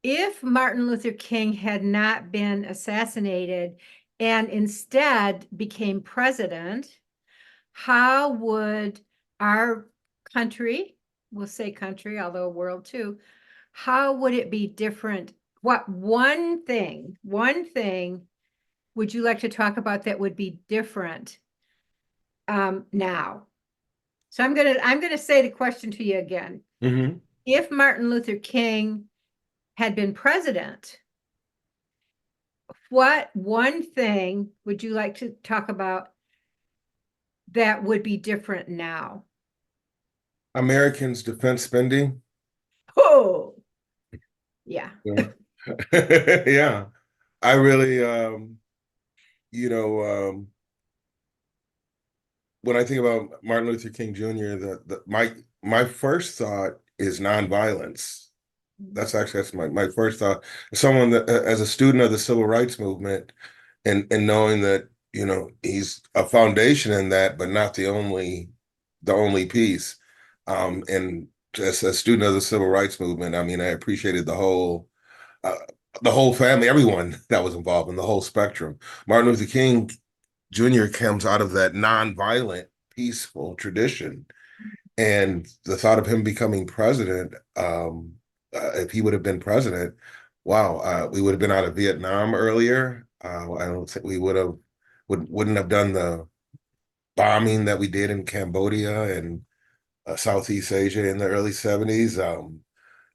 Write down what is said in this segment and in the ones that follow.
if Martin Luther King had not been assassinated and instead became president, how would our country, we'll say country, although world too, how would it be different? What one thing would you like to talk about that would be different now? So I'm gonna say the question to you again. Hmm. If Martin Luther King had been president, what one thing would you like to talk about that would be different now? Americans' defense spending. Oh, yeah. Yeah. Yeah. I really, you know, when I think about Martin Luther King Jr., my first thought is nonviolence. That's my first thought. Someone that, as a student of the civil rights movement, and knowing that he's a foundation in that, but not the only piece. And as a student of the civil rights movement, I mean, I appreciated uh, the whole family, everyone that was involved in the whole spectrum. Martin Luther King Jr. comes out of that nonviolent, peaceful tradition. And the thought of him becoming president, if he would have been president, wow, we would have been out of Vietnam earlier. I don't think we wouldn't have done the bombing that we did in Cambodia and Southeast Asia in the early 70s.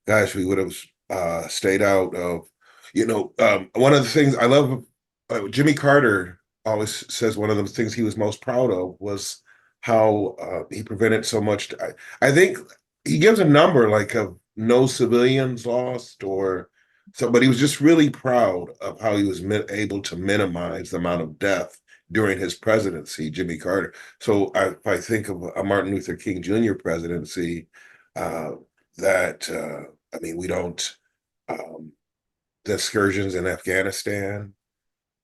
Gosh, we would have stayed out of, one of the things I love, Jimmy Carter always says one of the things he was most proud of was how he prevented so much. I think he gives a number like of no civilians lost or so, but he was just really proud of how he was able to minimize the amount of death during his presidency, Jimmy Carter. So if I think of a Martin Luther King Jr. presidency, uh, that I mean, we don't the excursions in Afghanistan,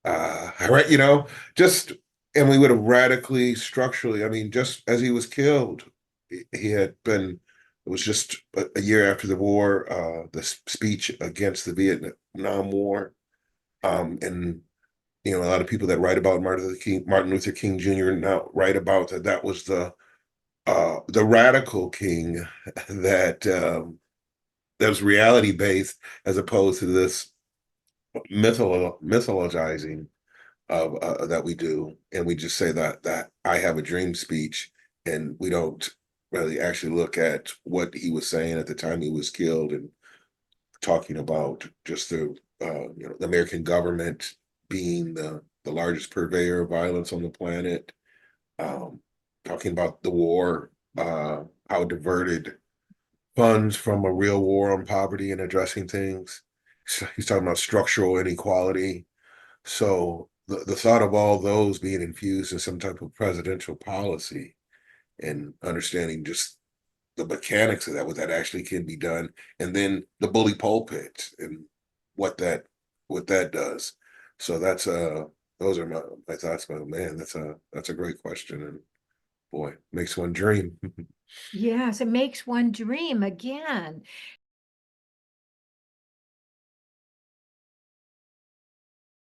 right? Just and we would have radically, structurally. I mean, just as he was killed, he had been. It was just a year after the war, the speech against the Vietnam War, and a lot of people that write about Martin Luther King Jr. now write about that. That was the radical king that that was reality based as opposed to this mythologizing of that we do, and we just say that I have a dream speech, and we don't really actually look at what he was saying at the time he was killed, and talking about just the American government being the largest purveyor of violence on the planet, um, talking about the war, how it diverted funds from a real war on poverty and addressing things. So he's talking about structural inequality. So the thought of all those being infused in some type of presidential policy and understanding just the mechanics of that, what that actually can be done, and then the bully pulpit and what that what that does. So that's those are my thoughts about man, that's a great question, and boy, makes one dream. Yes, it makes one dream again.